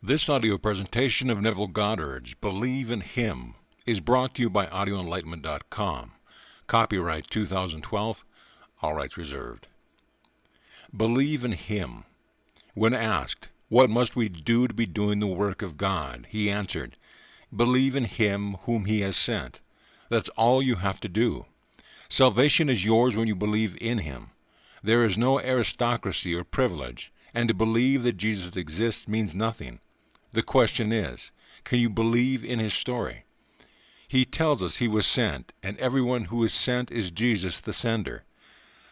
This audio presentation of Neville Goddard's Believe in Him is brought to you by audioenlightenment.com. Copyright 2012, all rights reserved. Believe in Him. When asked, "What must we do to be doing the work of God?" he answered, "Believe in Him whom He has sent." That's all you have to do. Salvation is yours when you believe in Him. There is no aristocracy or privilege, and to believe that Jesus exists means nothing. The question is, can you believe in His story? He tells us He was sent, and everyone who is sent is Jesus the sender.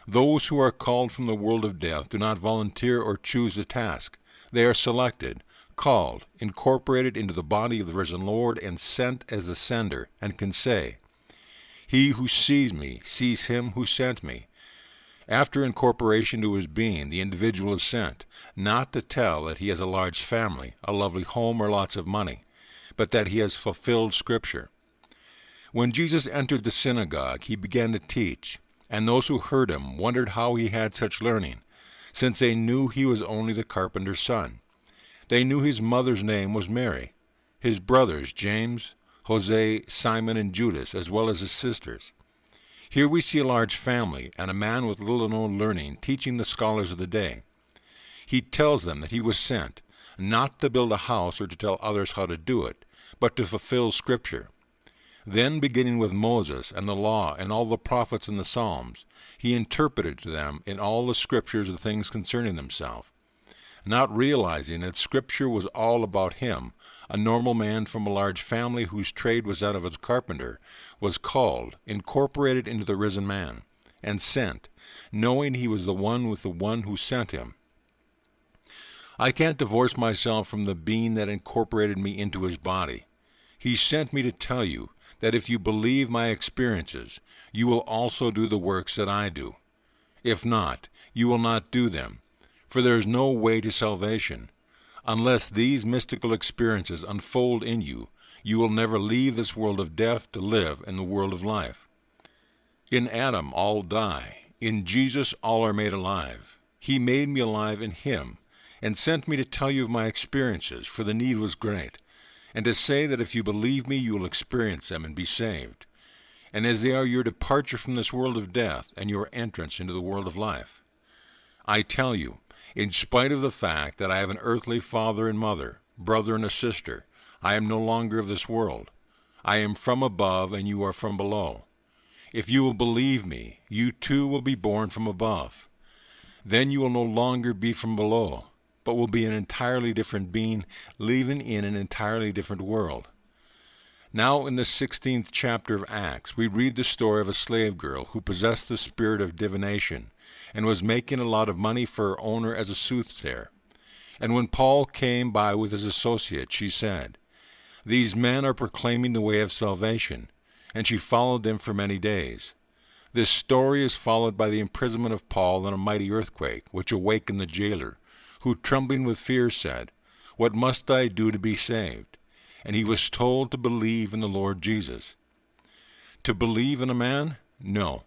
Those who are called from the world of death do not volunteer or choose the task. They are selected, called, incorporated into the body of the risen Lord, and sent as the sender, and can say, "He who sees me sees Him who sent me." After incorporation to his being, the individual is sent, not to tell that he has a large family, a lovely home, or lots of money, but that he has fulfilled Scripture. When Jesus entered the synagogue, he began to teach, and those who heard him wondered how he had such learning, since they knew he was only the carpenter's son. They knew his mother's name was Mary, his brothers James, Jose, Simon, and Judas, as well as his sisters. Here we see a large family and a man with little or no learning teaching the scholars of the day. He tells them that he was sent, not to build a house or to tell others how to do it, but to fulfill Scripture. Then, beginning with Moses and the law and all the prophets and the Psalms, he interpreted to them in all the Scriptures the things concerning himself. Not realizing that Scripture was all about him, a normal man from a large family whose trade was that of a carpenter, was called, incorporated into the risen man, and sent, knowing he was the one with the one who sent him. I can't divorce myself from the being that incorporated me into his body. He sent me to tell you that if you believe my experiences, you will also do the works that I do. If not, you will not do them, for there is no way to salvation. Unless these mystical experiences unfold in you, you will never leave this world of death to live in the world of life. In Adam all die. In Jesus all are made alive. He made me alive in Him, and sent me to tell you of my experiences, for the need was great, and to say that if you believe me, you will experience them and be saved, and as they are your departure from this world of death and your entrance into the world of life. I tell you, in spite of the fact that I have an earthly father and mother, brother and a sister, I am no longer of this world. I am from above, and you are from below. If you will believe me, you too will be born from above. Then you will no longer be from below, but will be an entirely different being, living in an entirely different world. Now in the 16th chapter of Acts, we read the story of a slave girl who possessed the spirit of divination, and was making a lot of money for her owner as a soothsayer. And when Paul came by with his associates, she said, "These men are proclaiming the way of salvation," and she followed them for many days. This story is followed by the imprisonment of Paul and a mighty earthquake, which awakened the jailer, who trembling with fear said, "What must I do to be saved?" And he was told to believe in the Lord Jesus. To believe in a man? No.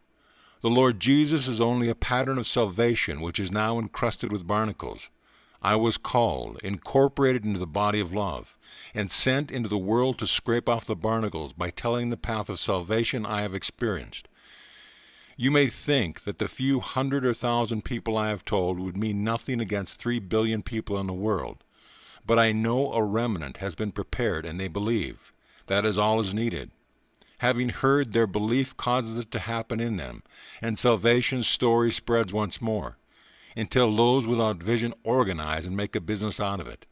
The Lord Jesus is only a pattern of salvation which is now encrusted with barnacles. I was called, incorporated into the body of love, and sent into the world to scrape off the barnacles by telling the path of salvation I have experienced. You may think that the few hundred or thousand people I have told would mean nothing against 3 billion people in the world, but I know a remnant has been prepared and they believe. That is all is needed. Having heard, their belief causes it to happen in them, and salvation's story spreads once more, until those without vision organize and make a business out of it.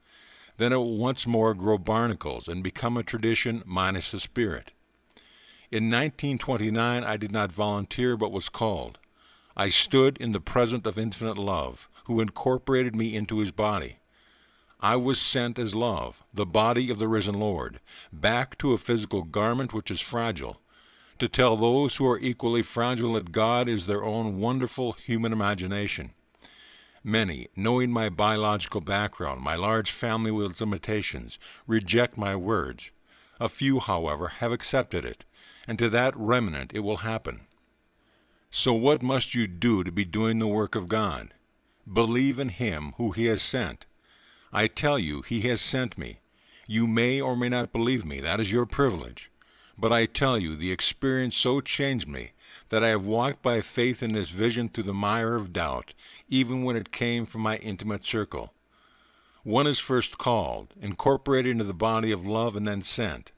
Then it will once more grow barnacles and become a tradition minus the spirit. In 1929 I did not volunteer but was called. I stood in the presence of infinite love, who incorporated me into His body. I was sent as love, the body of the risen Lord, back to a physical garment which is fragile, to tell those who are equally fragile that God is their own wonderful human imagination. Many, knowing my biological background, my large family with its limitations, reject my words. A few, however, have accepted it, and to that remnant it will happen. So what must you do to be doing the work of God? Believe in Him who He has sent. I tell you, he has sent me. You may or may not believe me. That is your privilege. But I tell you, the experience so changed me that I have walked by faith in this vision through the mire of doubt, even when it came from my intimate circle. One is first called, incorporated into the body of love, and then sent.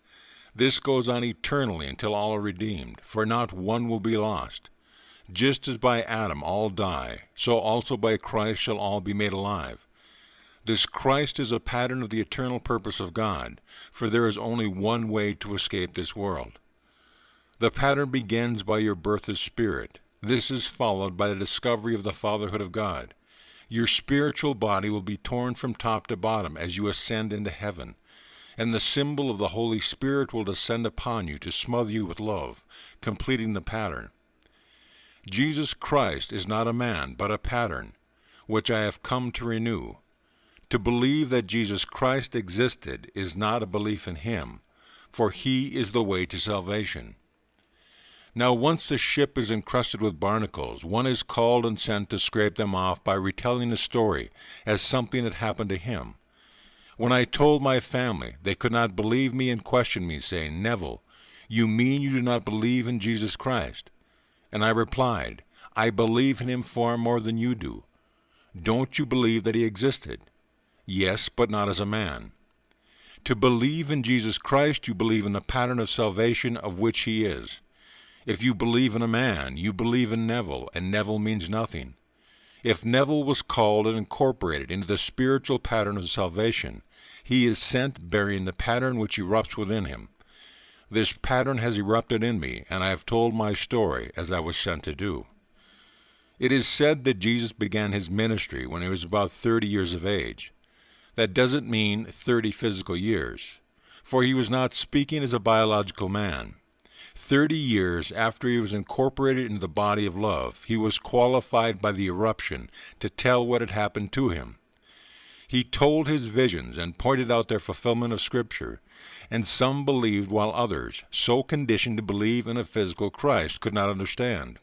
This goes on eternally until all are redeemed, for not one will be lost. Just as by Adam all die, so also by Christ shall all be made alive. This Christ is a pattern of the eternal purpose of God, for there is only one way to escape this world. The pattern begins by your birth as spirit. This is followed by the discovery of the fatherhood of God. Your spiritual body will be torn from top to bottom as you ascend into heaven, and the symbol of the Holy Spirit will descend upon you to smother you with love, completing the pattern. Jesus Christ is not a man, but a pattern, which I have come to renew. To believe that Jesus Christ existed is not a belief in him, for he is the way to salvation. Now once the ship is encrusted with barnacles, one is called and sent to scrape them off by retelling the story as something that happened to him. When I told my family, they could not believe me and questioned me, saying, "Neville, you mean you do not believe in Jesus Christ?" And I replied, "I believe in him far more than you do. Don't you believe that he existed?" "Yes, but not as a man." To believe in Jesus Christ, you believe in the pattern of salvation of which he is. If you believe in a man, you believe in Neville, and Neville means nothing. If Neville was called and incorporated into the spiritual pattern of salvation, he is sent bearing the pattern which erupts within him. This pattern has erupted in me, and I have told my story as I was sent to do. It is said that Jesus began his ministry when he was about 30 years of age. That doesn't mean 30 physical years, for he was not speaking as a biological man. 30 years after he was incorporated into the body of love, he was qualified by the eruption to tell what had happened to him. He told his visions and pointed out their fulfillment of Scripture, and some believed while others, so conditioned to believe in a physical Christ, could not understand.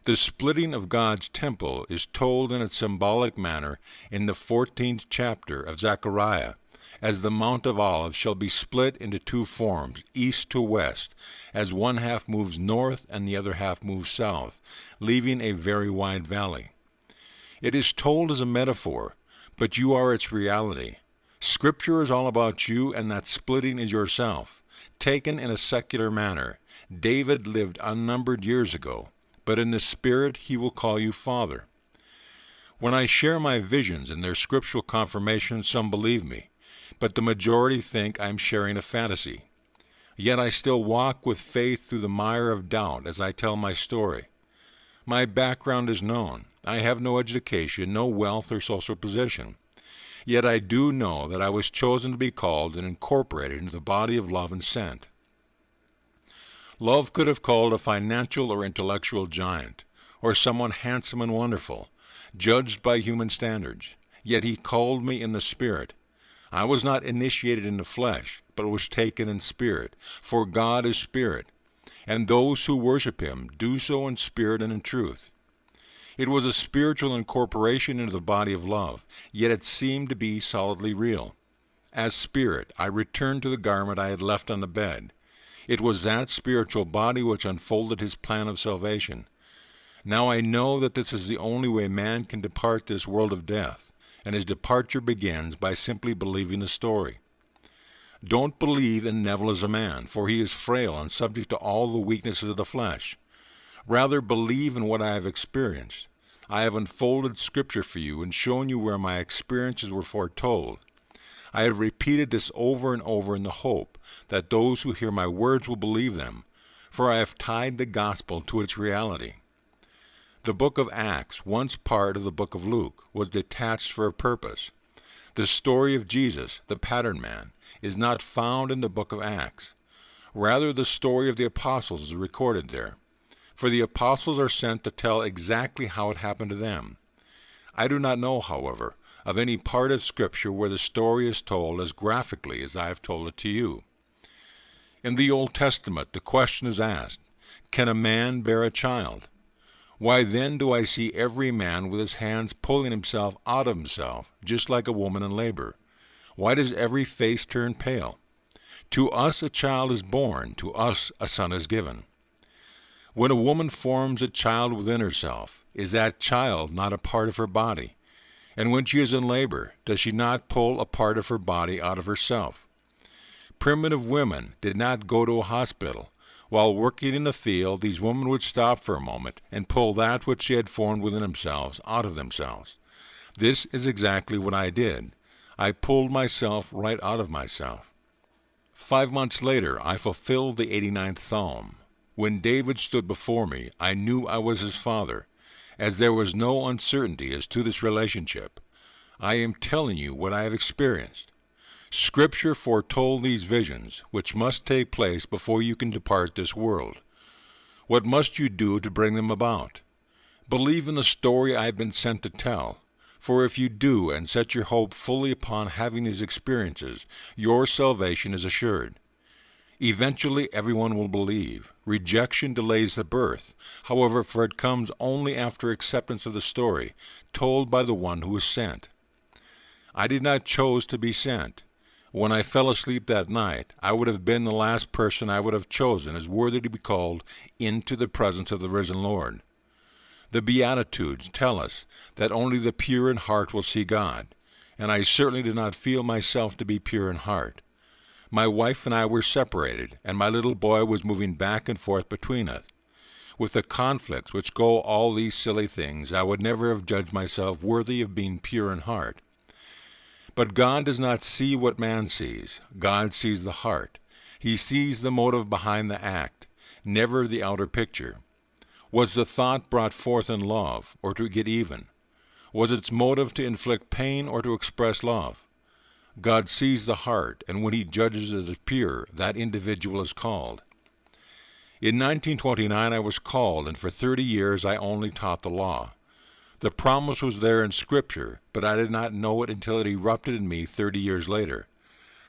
The splitting of God's temple is told in a symbolic manner in the 14th chapter of Zechariah, as the Mount of Olives shall be split into two forms, east to west, as one half moves north and the other half moves south, leaving a very wide valley. It is told as a metaphor, but you are its reality. Scripture is all about you, and that splitting is yourself. Taken in a secular manner, David lived unnumbered years ago, but in the Spirit he will call you Father. When I share my visions and their scriptural confirmation, some believe me, but the majority think I'm sharing a fantasy. Yet I still walk with faith through the mire of doubt as I tell my story. My background is known. I have no education, no wealth or social position. Yet I do know that I was chosen to be called and incorporated into the body of love and sent. Love could have called a financial or intellectual giant, or someone handsome and wonderful, judged by human standards. Yet he called me in the Spirit. I was not initiated in the flesh, but was taken in spirit, for God is spirit, and those who worship him do so in spirit and in truth. It was a spiritual incorporation into the body of love, yet it seemed to be solidly real. As spirit, I returned to the garment I had left on the bed. It was that spiritual body which unfolded his plan of salvation. Now I know that this is the only way man can depart this world of death, and his departure begins by simply believing the story. Don't believe in Neville as a man, for he is frail and subject to all the weaknesses of the flesh. Rather, believe in what I have experienced. I have unfolded Scripture for you and shown you where my experiences were foretold. I have repeated this over and over in the hope that those who hear my words will believe them, for I have tied the gospel to its reality. The book of Acts, once part of the book of Luke, was detached for a purpose. The story of Jesus, the pattern man, is not found in the book of Acts. Rather, the story of the apostles is recorded there. For the apostles are sent to tell exactly how it happened to them. I do not know, however, of any part of Scripture where the story is told as graphically as I have told it to you. In the Old Testament, the question is asked, can a man bear a child? Why then do I see every man with his hands pulling himself out of himself, just like a woman in labor? Why does every face turn pale? To us a child is born, to us a son is given. When a woman forms a child within herself, is that child not a part of her body? And when she is in labor, does she not pull a part of her body out of herself? Primitive women did not go to a hospital. While working in the field, these women would stop for a moment and pull that which she had formed within themselves out of themselves. This is exactly what I did. I pulled myself right out of myself. 5 months later, I fulfilled the 89th Psalm. When David stood before me, I knew I was his father, as there was no uncertainty as to this relationship. I am telling you what I have experienced. Scripture foretold these visions, which must take place before you can depart this world. What must you do to bring them about? Believe in the story I have been sent to tell, for if you do and set your hope fully upon having these experiences, your salvation is assured. Eventually everyone will believe. Rejection delays the birth, however, for it comes only after acceptance of the story, told by the one who is sent. I did not choose to be sent. When I fell asleep that night, I would have been the last person I would have chosen as worthy to be called into the presence of the risen Lord. The Beatitudes tell us that only the pure in heart will see God, and I certainly did not feel myself to be pure in heart. My wife and I were separated, and my little boy was moving back and forth between us. With the conflicts which go all these silly things, I would never have judged myself worthy of being pure in heart. But God does not see what man sees. God sees the heart. He sees the motive behind the act, never the outer picture. Was the thought brought forth in love, or to get even? Was its motive to inflict pain or to express love? God sees the heart, and when he judges it as pure, that individual is called. In 1929 I was called, and for 30 years I only taught the law. The promise was there in Scripture, but I did not know it until it erupted in me 30 years later.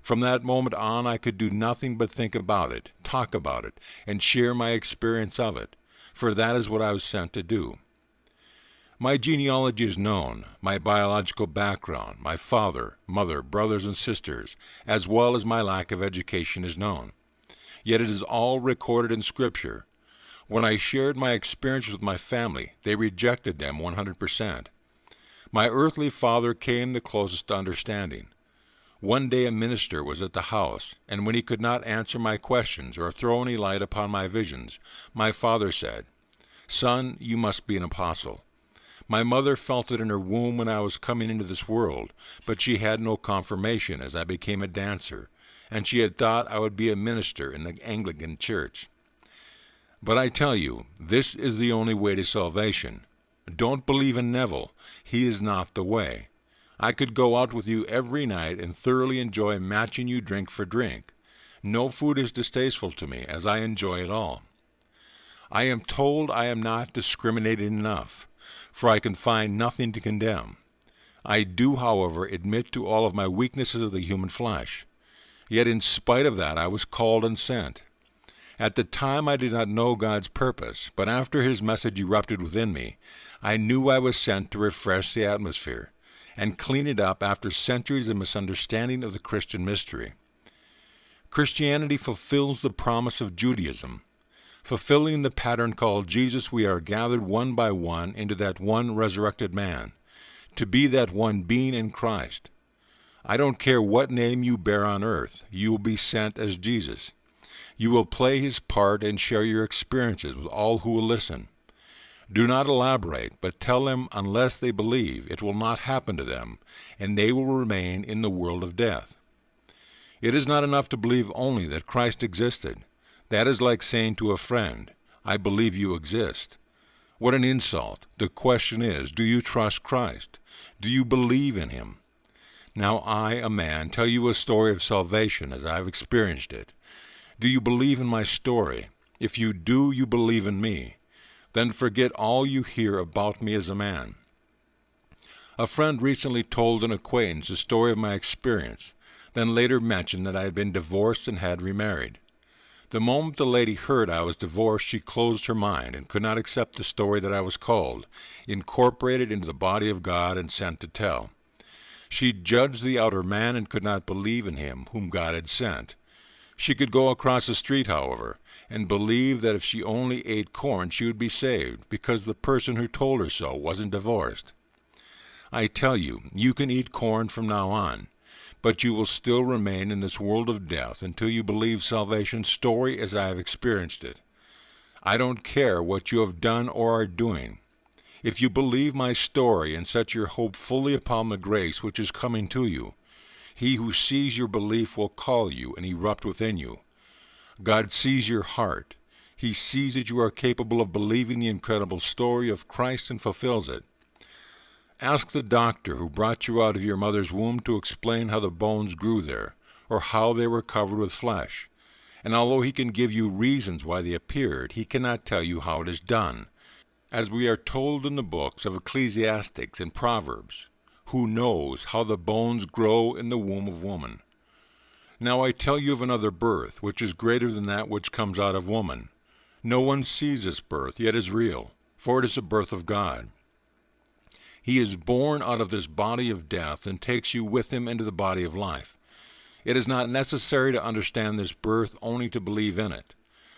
From that moment on, I could do nothing but think about it, talk about it, and share my experience of it, for that is what I was sent to do. My genealogy is known, my biological background, my father, mother, brothers, and sisters, as well as my lack of education is known. Yet it is all recorded in Scripture. When I shared my experience with my family, they rejected them 100%. My earthly father came the closest to understanding. One day a minister was at the house, and when he could not answer my questions or throw any light upon my visions, my father said, "Son, you must be an apostle." My mother felt it in her womb when I was coming into this world, but she had no confirmation as I became a dancer, and she had thought I would be a minister in the Anglican Church. But I tell you, this is the only way to salvation. Don't believe in Neville. He is not the way. I could go out with you every night and thoroughly enjoy matching you drink for drink. No food is distasteful to me, as I enjoy it all. I am told I am not discriminating enough, for I can find nothing to condemn. I do, however, admit to all of my weaknesses of the human flesh. Yet in spite of that, I was called and sent. At the time I did not know God's purpose, but after his message erupted within me, I knew I was sent to refresh the atmosphere and clean it up after centuries of misunderstanding of the Christian mystery. Christianity fulfills the promise of Judaism. Fulfilling the pattern called Jesus, we are gathered one by one into that one resurrected man, to be that one being in Christ. I don't care what name you bear on earth, you will be sent as Jesus. You will play his part and share your experiences with all who will listen. Do not elaborate, but tell them unless they believe, it will not happen to them, and they will remain in the world of death. It is not enough to believe only that Christ existed. That is like saying to a friend, "I believe you exist." What an insult. The question is, do you trust Christ? Do you believe in him? Now I, a man, tell you a story of salvation as I have experienced it. Do you believe in my story? If you do, you believe in me. Then forget all you hear about me as a man. A friend recently told an acquaintance the story of my experience, then later mentioned that I had been divorced and had remarried. The moment the lady heard I was divorced, she closed her mind and could not accept the story that I was called, incorporated into the body of God and sent to tell. She judged the outer man and could not believe in him whom God had sent. She could go across the street, however, and believe that if she only ate corn she would be saved, because the person who told her so wasn't divorced. I tell you, you can eat corn from now on, but you will still remain in this world of death until you believe salvation's story as I have experienced it. I don't care what you have done or are doing. If you believe my story and set your hope fully upon the grace which is coming to you, he who sees your belief will call you and erupt within you. God sees your heart. He sees that you are capable of believing the incredible story of Christ and fulfills it. Ask the doctor who brought you out of your mother's womb to explain how the bones grew there, or how they were covered with flesh. And although he can give you reasons why they appeared, he cannot tell you how it is done, as we are told in the books of Ecclesiastics and Proverbs. Who knows how the bones grow in the womb of woman? Now I tell you of another birth, which is greater than that which comes out of woman. No one sees this birth, yet is real, for it is the birth of God. He is born out of this body of death and takes you with him into the body of life. It is not necessary to understand this birth, only to believe in it.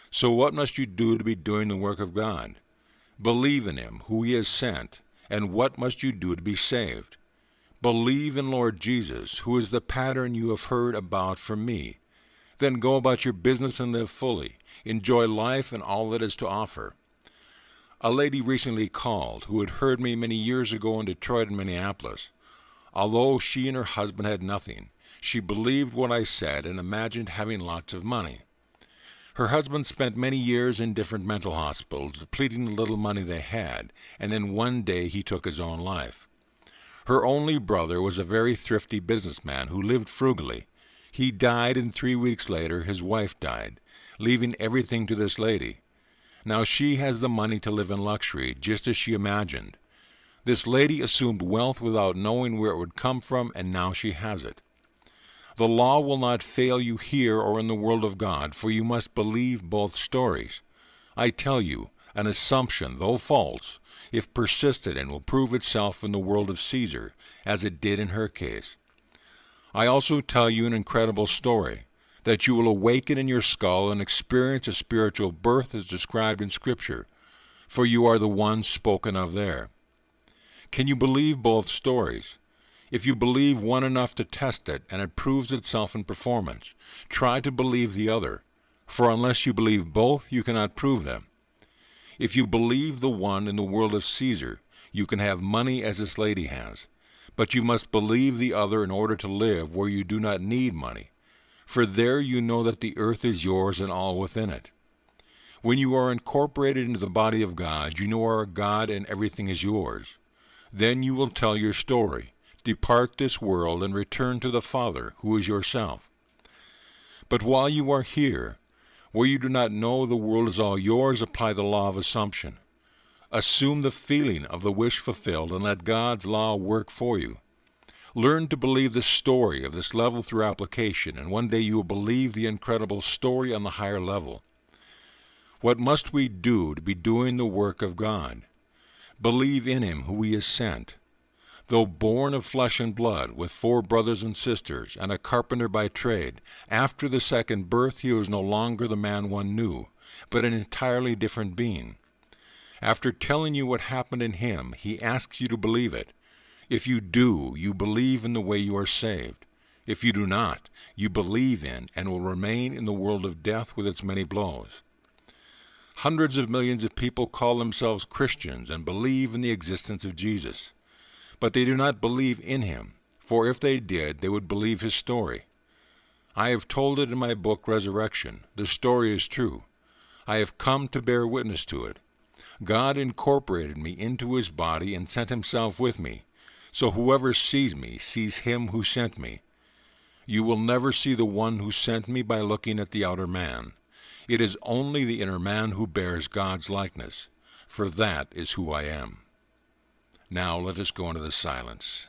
So what must you do to be doing the work of God? Believe in him who he has sent, and what must you do to be saved? Believe in Lord Jesus, who is the pattern you have heard about from me. Then go about your business and live fully. Enjoy life and all that is to offer. A lady recently called who had heard me many years ago in Detroit and Minneapolis. Although she and her husband had nothing, she believed what I said and imagined having lots of money. Her husband spent many years in different mental hospitals, depleting the little money they had, and then one day he took his own life. Her only brother was a very thrifty businessman who lived frugally. He died, and 3 weeks later his wife died, leaving everything to this lady. Now she has the money to live in luxury, just as she imagined. This lady assumed wealth without knowing where it would come from, and now she has it. The law will not fail you here or in the world of God, for you must believe both stories. I tell you, an assumption, though false, if persisted in, will prove itself in the world of Caesar, as it did in her case. I also tell you an incredible story, that you will awaken in your skull and experience a spiritual birth as described in Scripture, for you are the one spoken of there. Can you believe both stories? If you believe one enough to test it, and it proves itself in performance, try to believe the other, for unless you believe both, you cannot prove them. If you believe the one in the world of Caesar, you can have money as this lady has, but you must believe the other in order to live where you do not need money. For there you know that the earth is yours and all within it. When you are incorporated into the body of God, you know our God and everything is yours. Then you will tell your story, depart this world, and return to the Father, who is yourself. But while you are here, where you do not know the world is all yours, apply the law of assumption. Assume the feeling of the wish fulfilled, and let God's law work for you. Learn to believe the story of this level through application, and one day you will believe the incredible story on the higher level. What must we do to be doing the work of God? Believe in him who he has sent. Though born of flesh and blood, with 4 brothers and sisters, and a carpenter by trade, after the second birth he was no longer the man one knew, but an entirely different being. After telling you what happened in him, he asks you to believe it. If you do, you believe in the way you are saved. If you do not, you believe in and will remain in the world of death with its many blows. Hundreds of millions of people call themselves Christians and believe in the existence of Jesus. But they do not believe in him, for if they did, they would believe his story. I have told it in my book, Resurrection. The story is true. I have come to bear witness to it. God incorporated me into his body and sent himself with me. So whoever sees me sees him who sent me. You will never see the one who sent me by looking at the outer man. It is only the inner man who bears God's likeness, for that is who I am. Now let us go into the silence.